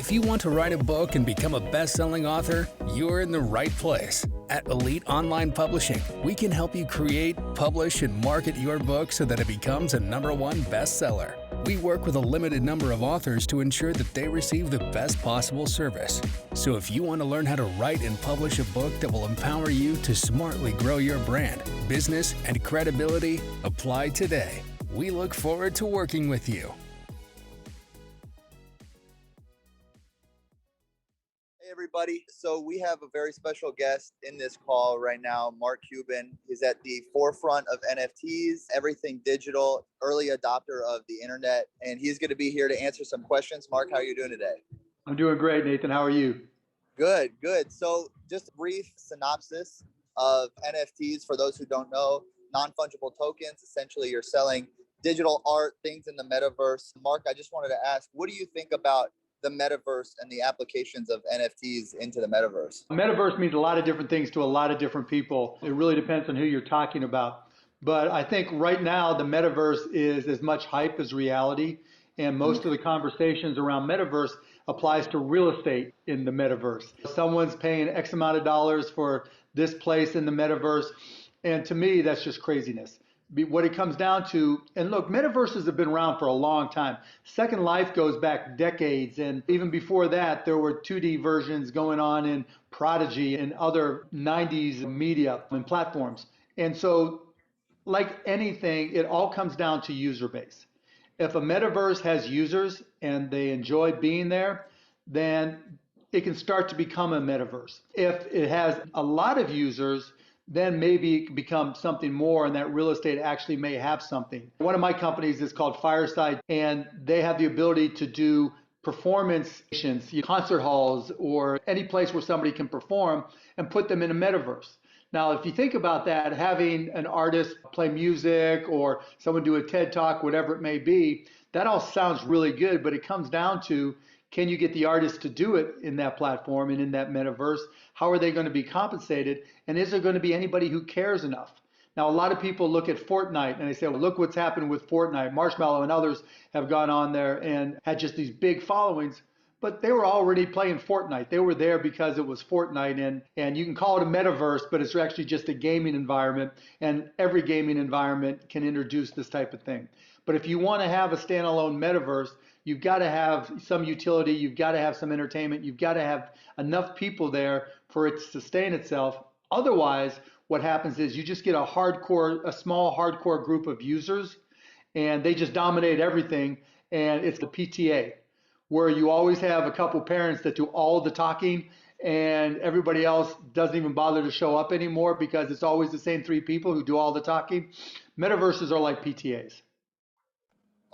If you want to write a book and become a best-selling author, you're in the right place. At Elite Online Publishing, we can help you create, publish, and market your book so that it becomes a #1 bestseller. We work with a limited number of authors to ensure that they receive the best possible service. So if you want to learn how to write and publish a book that will empower you to smartly grow your brand, business, and credibility, apply today. We look forward to working with you. Hey everybody, so we have a very special guest in this call right now. Mark Cuban is at the forefront of NFTs, everything digital, early adopter of the internet, and he's going to be here to answer some questions. Mark, how are you doing today? I'm doing great, Nathan. How are you? Good, good. So just a brief synopsis of NFTs for those who don't know. Non-fungible tokens, essentially you're selling digital art, things in the metaverse. Mark, I just wanted to ask, what do you think about the metaverse and the applications of NFTs into the metaverse? Metaverse means a lot of different things to a lot of different people. It really depends on who you're talking about. But I think right now the metaverse is as much hype as reality. And most of the conversations around metaverse applies to real estate in the metaverse. Someone's paying X amount of dollars for this place in the metaverse. And to me, that's just craziness. What it comes down to, and look, metaverses have been around for a long time. Second Life goes back decades, and even before that, there were 2D versions going on in Prodigy and other 90s media and platforms. And so, like anything, it all comes down to user base. If a metaverse has users and they enjoy being there, then it can start to become a metaverse. If it has a lot of users, then maybe it can become something more, and that real estate actually may have something. One of my companies is called Fireside, and they have the ability to do performance stations, concert halls, or any place where somebody can perform and put them in a metaverse. Now, if you think about that, having an artist play music or someone do a TED Talk, whatever it may be, that all sounds really good, but it comes down to, can you get the artist to do it in that platform and in that metaverse? How are they going to be compensated? And is there going to be anybody who cares enough? Now, a lot of people look at Fortnite and they say, well, look what's happened with Fortnite. Marshmallow and others have gone on there and had just these big followings, but they were already playing Fortnite. They were there because it was Fortnite, and you can call it a metaverse, but it's actually just a gaming environment, and every gaming environment can introduce this type of thing. But if you want to have a standalone metaverse, you've got to have some utility, you've got to have some entertainment, you've got to have enough people there for it to sustain itself. Otherwise, what happens is you just get a small hardcore group of users, and they just dominate everything, and it's the PTA, where you always have a couple parents that do all the talking, and everybody else doesn't even bother to show up anymore because it's always the same 3 people who do all the talking. Metaverses are like PTAs.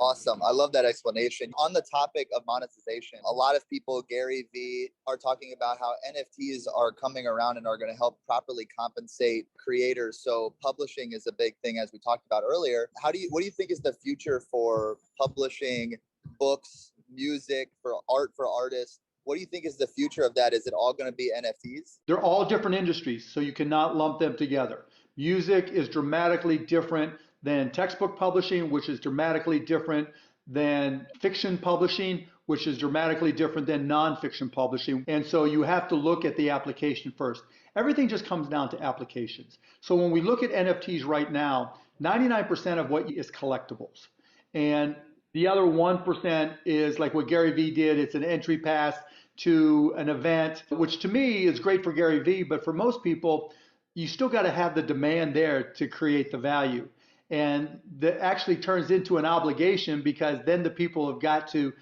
Awesome. I love that explanation. On the topic of monetization, a lot of people, Gary Vee, are talking about how NFTs are coming around and are going to help properly compensate creators. So publishing is a big thing, as we talked about earlier. What do you think is the future for publishing books, music, for art, for artists? What do you think is the future of that? Is it all going to be NFTs? They're all different industries, so you cannot lump them together. Music is dramatically different than textbook publishing, which is dramatically different than fiction publishing, which is dramatically different than nonfiction publishing. And so you have to look at the application first. Everything just comes down to applications. So when we look at NFTs right now, 99% of what is collectibles. And the other 1% is like what Gary Vee did. It's an entry pass to an event, which to me is great for Gary Vee, but for most people, you still got to have the demand there to create the value. And that actually turns into an obligation because then the people have got to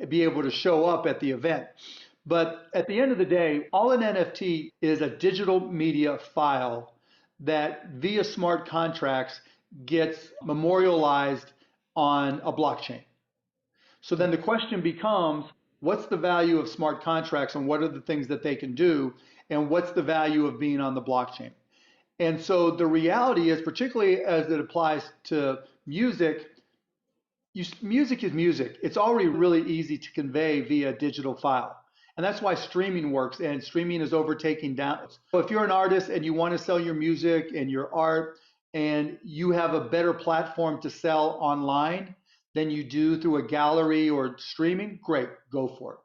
be able to show up at the event. But at the end of the day, all an NFT is a digital media file that via smart contracts gets memorialized on a blockchain. So then the question becomes, what's the value of smart contracts and what are the things that they can do? And what's the value of being on the blockchain? And so the reality is, particularly as it applies to music, music is music. It's already really easy to convey via digital file. And that's why streaming works, and streaming is overtaking downloads. So if you're an artist and you want to sell your music and your art, and you have a better platform to sell online than you do through a gallery or streaming, great, go for it.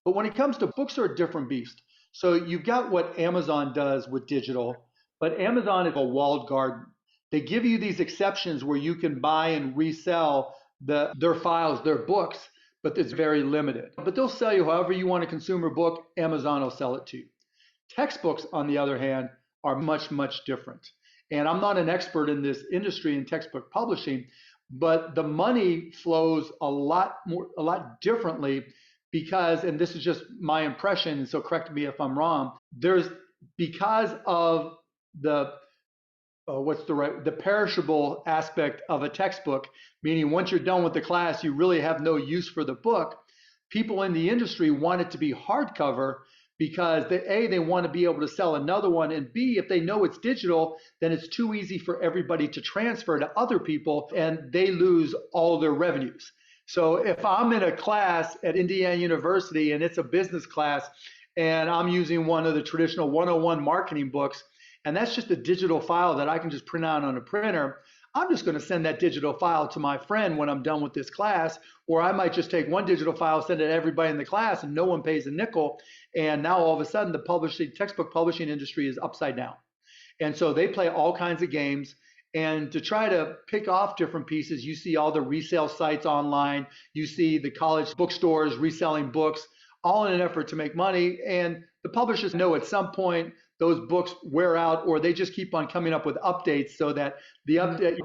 But when it comes to books are a different beast. So you've got what Amazon does with digital, but Amazon is a walled garden. They give you these exceptions where you can buy and resell their files, their books, but it's very limited. But they'll sell you however you want to consume a book, Amazon will sell it to you. Textbooks, on the other hand, are much, much different. And I'm not an expert in this industry in textbook publishing, but the money flows a lot differently because, and this is just my impression, and so correct me if I'm wrong, because of the the perishable aspect of a textbook, meaning once you're done with the class, you really have no use for the book. People in the industry want it to be hardcover because they want to be able to sell another one, and B, if they know it's digital, then it's too easy for everybody to transfer to other people and they lose all their revenues. So if I'm in a class at Indiana University and it's a business class and I'm using one of the traditional 101 marketing books, and that's just a digital file that I can just print out on a printer, I'm just going to send that digital file to my friend when I'm done with this class, or I might just take one digital file, send it to everybody in the class, and no one pays a nickel. And now all of a sudden the textbook publishing industry is upside down. And so they play all kinds of games. And to try to pick off different pieces, you see all the resale sites online, you see the college bookstores reselling books, all in an effort to make money. And the publishers know at some point those books wear out, or they just keep on coming up with updates so that the update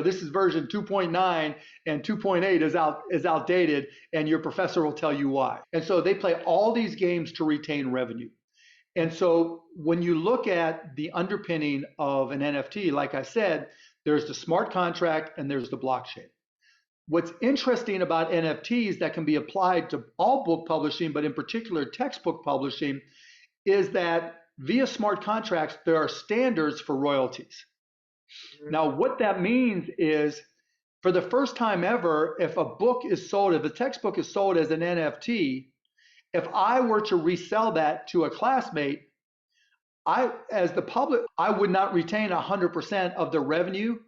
this is version 2.9 and 2.8 is outdated, and your professor will tell you why. And so they play all these games to retain revenue. And so when you look at the underpinning of an NFT, like I said, there's the smart contract and there's the blockchain. What's interesting about NFTs that can be applied to all book publishing, but in particular textbook publishing, is that via smart contracts, there are standards for royalties. Now, what that means is, for the first time ever, if a textbook is sold as an NFT, if I were to resell that to a classmate, as the public, I would not retain 100% of the revenue.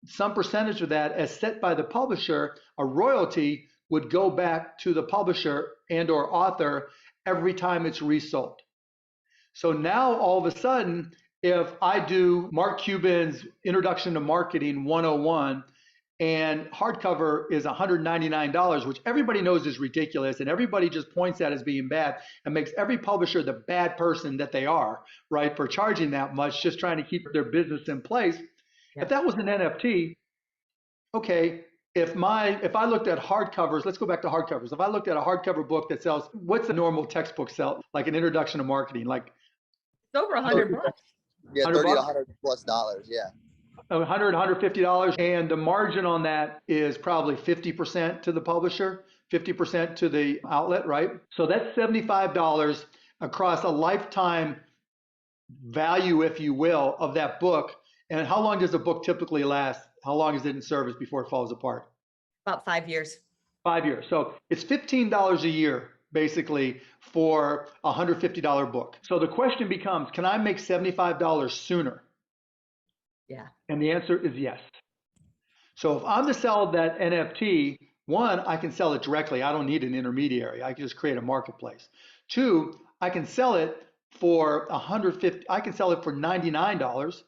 Some percentage of that, as set by the publisher, a royalty would go back to the publisher and or author every time it's resold. So now all of a sudden, if I do Mark Cuban's Introduction to Marketing 101 and hardcover is $199, which everybody knows is ridiculous and everybody just points at as being bad and makes every publisher the bad person that they are, right, for charging that much, just trying to keep their business in place. Yeah. If that was an NFT, okay, if I looked at hardcovers, let's go back to hardcovers. If I looked at a hardcover book that sells, what's a normal textbook sell, like an Introduction to Marketing, like it's over $100 bucks. Yeah, $30 to $100+, yeah. $100, $150, and the margin on that is probably 50% to the publisher, 50% to the outlet, right? So that's $75 across a lifetime value, if you will, of that book. And how long does a book typically last? How long is it in service before it falls apart? About 5 years. 5 years. So it's $15 a year, basically, for a $150 book. So the question becomes, can I make $75 sooner? Yeah. And the answer is yes. So if I'm to sell that NFT, one, I can sell it directly. I don't need an intermediary. I can just create a marketplace. Two, I can sell it for $150. I can sell it for $99,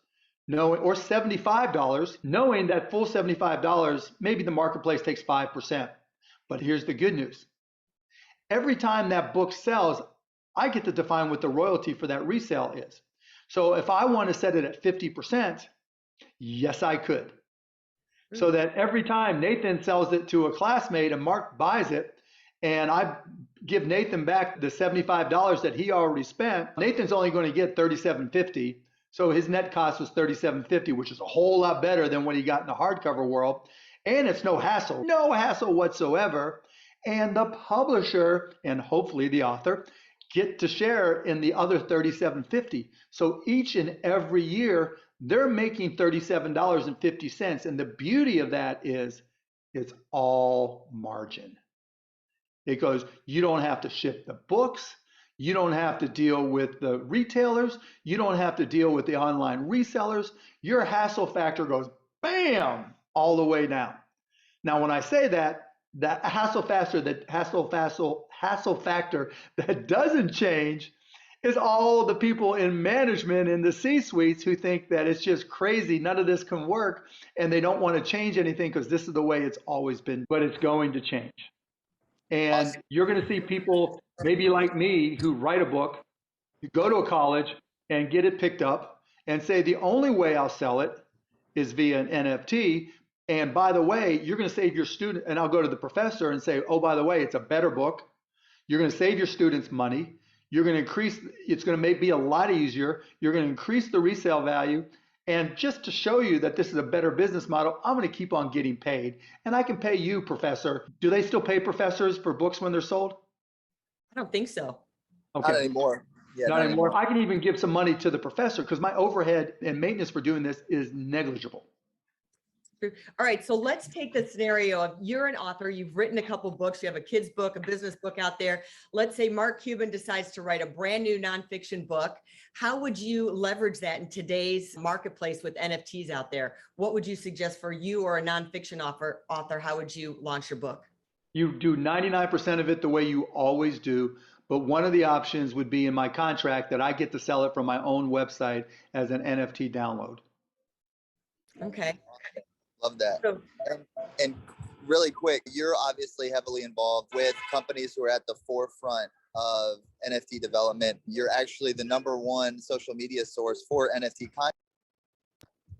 or $75, knowing that full $75, maybe the marketplace takes 5%. But here's the good news. Every time that book sells, I get to define what the royalty for that resale is. So if I want to set it at 50%, yes, I could. So that every time Nathan sells it to a classmate and Mark buys it, and I give Nathan back the $75 that he already spent, Nathan's only going to get $37.50. So his net cost was $37.50, which is a whole lot better than what he got in the hardcover world. And it's no hassle whatsoever. And the publisher, and hopefully the author, get to share in the other $37.50. So each and every year, they're making $37.50. And the beauty of that is it's all margin. Because you don't have to ship the books. You don't have to deal with the retailers. You don't have to deal with the online resellers. Your hassle factor goes bam all the way down. Now, when I say that, The hassle factor that doesn't change is all the people in management in the C-suites who think that it's just crazy, none of this can work, and they don't want to change anything because this is the way it's always been, but it's going to change. And Awesome. you're going to see people maybe like me who write a book, go to a college and get it picked up and say the only way I'll sell it is via an NFT. And by the way, you're going to save your student, and I'll go to the professor and say, oh, by the way, it's a better book. You're going to save your students money. You're going to increase, it's going to be a lot easier. You're going to increase the resale value. And just to show you that this is a better business model, I'm going to keep on getting paid. And I can pay you, professor. Do they still pay professors for books when they're sold? I don't think so. Not anymore. Yeah, Not anymore. I can even give some money to the professor because my overhead and maintenance for doing this is negligible. All right, so let's take the scenario of you're an author, you've written a couple books, you have a kid's book, a business book out there. Let's say Mark Cuban decides to write a brand new nonfiction book. How would you leverage that in today's marketplace with NFTs out there? What would you suggest for you or a nonfiction author? How would you launch your book? You do 99% of it the way you always do, but one of the options would be in my contract that I get to sell it from my own website as an NFT download. Okay. Love that. So, And really quick, you're obviously heavily involved with companies who are at the forefront of NFT development. You're actually the #1 social media source for NFT content.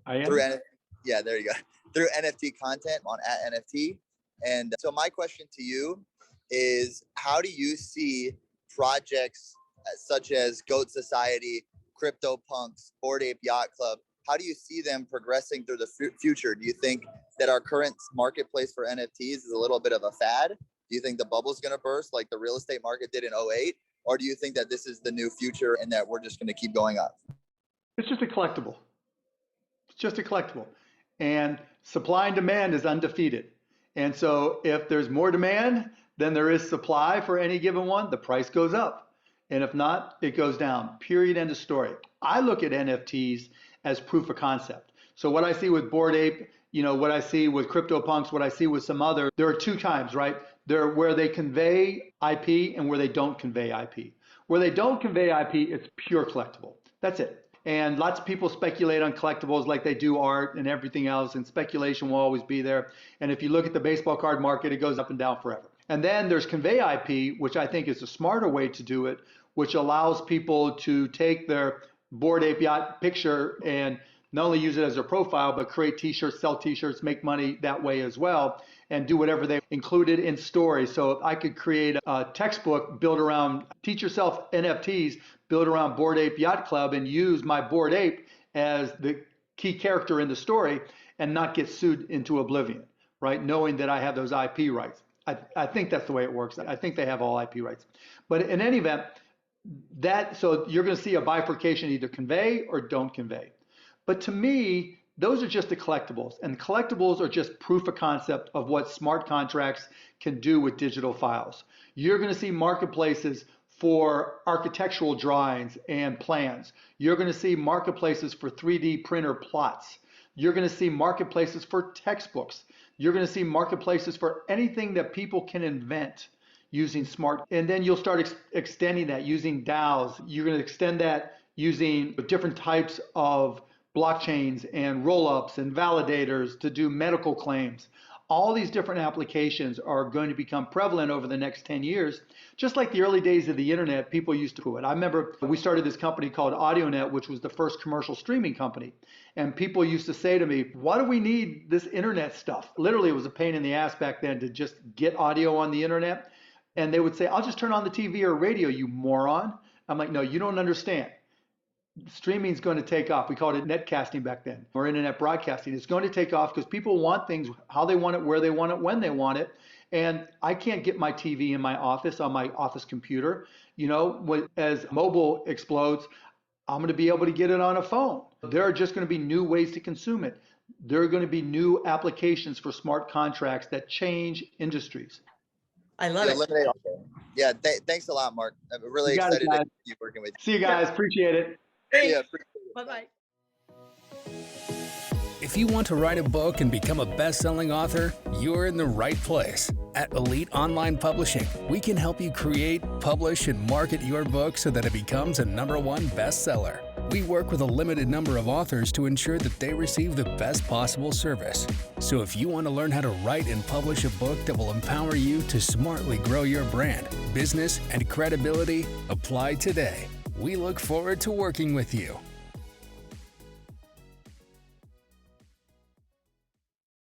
I am. Yeah, there you go. Through NFT content on @NFT. And so my question to you is, how do you see projects such as Goat Society, CryptoPunks, Bored Ape Yacht Club? How do you see them progressing through the future? Do you think that our current marketplace for NFTs is a little bit of a fad? Do you think the bubble's going to burst like the real estate market did in 2008? Or do you think that this is the new future and that we're just going to keep going up? It's just a collectible. It's just a collectible. And supply and demand is undefeated. And so if there's more demand than there is supply for any given one, the price goes up. And if not, it goes down. Period. End of story. I look at NFTs as proof of concept. So what I see with Bored Ape, what I see with CryptoPunks, what I see with some other, there are two times, right? There where they convey IP and where they don't convey IP. Where they don't convey IP, it's pure collectible. That's it. And lots of people speculate on collectibles like they do art and everything else, and speculation will always be there. And if you look at the baseball card market, it goes up and down forever. And then there's convey IP, which I think is a smarter way to do it, which allows people to take their Bored Ape Yacht picture and not only use it as their profile, but create t-shirts, sell t-shirts, make money that way as well, and do whatever they included in stories. So if I could create a textbook built around teach yourself NFTs, built around Bored Ape Yacht Club and use my Bored Ape as the key character in the story and not get sued into oblivion, right? Knowing that I have those IP rights. I think that's the way it works. I think they have all IP rights. But in any event, so you're going to see a bifurcation, either convey or don't convey. But to me, those are just the collectibles, and collectibles are just proof of concept of what smart contracts can do with digital files. You're going to see marketplaces for architectural drawings and plans. You're going to see marketplaces for 3D printer plots. You're going to see marketplaces for textbooks. You're going to see marketplaces for anything that people can invent using smart, and then you'll start extending that using DAOs. You're going to extend that using different types of blockchains and rollups and validators to do medical claims. All these different applications are going to become prevalent over the next 10 years. Just like the early days of the internet, people used to do it. I remember we started this company called AudioNet, which was the first commercial streaming company. And people used to say to me, why do we need this internet stuff? Literally, it was a pain in the ass back then to just get audio on the internet. And they would say, I'll just turn on the TV or radio, you moron. I'm like, no, you don't understand. Streaming is going to take off. We called it netcasting back then, or internet broadcasting. It's going to take off because people want things how they want it, where they want it, when they want it. And I can't get my TV in my office on my office computer. As mobile explodes, I'm going to be able to get it on a phone. There are just going to be new ways to consume it. There are going to be new applications for smart contracts that change industries. I love it. Yeah, thanks a lot, Mark. I'm really excited to keep working with you. See you guys. Appreciate it. Thanks. Yeah, Bye-bye. If you want to write a book and become a best-selling author, you're in the right place. At Elite Online Publishing, we can help you create, publish, and market your book so that it becomes a #1 bestseller. We work with a limited number of authors to ensure that they receive the best possible service. So if you want to learn how to write and publish a book that will empower you to smartly grow your brand, business, and credibility, apply today. We look forward to working with you.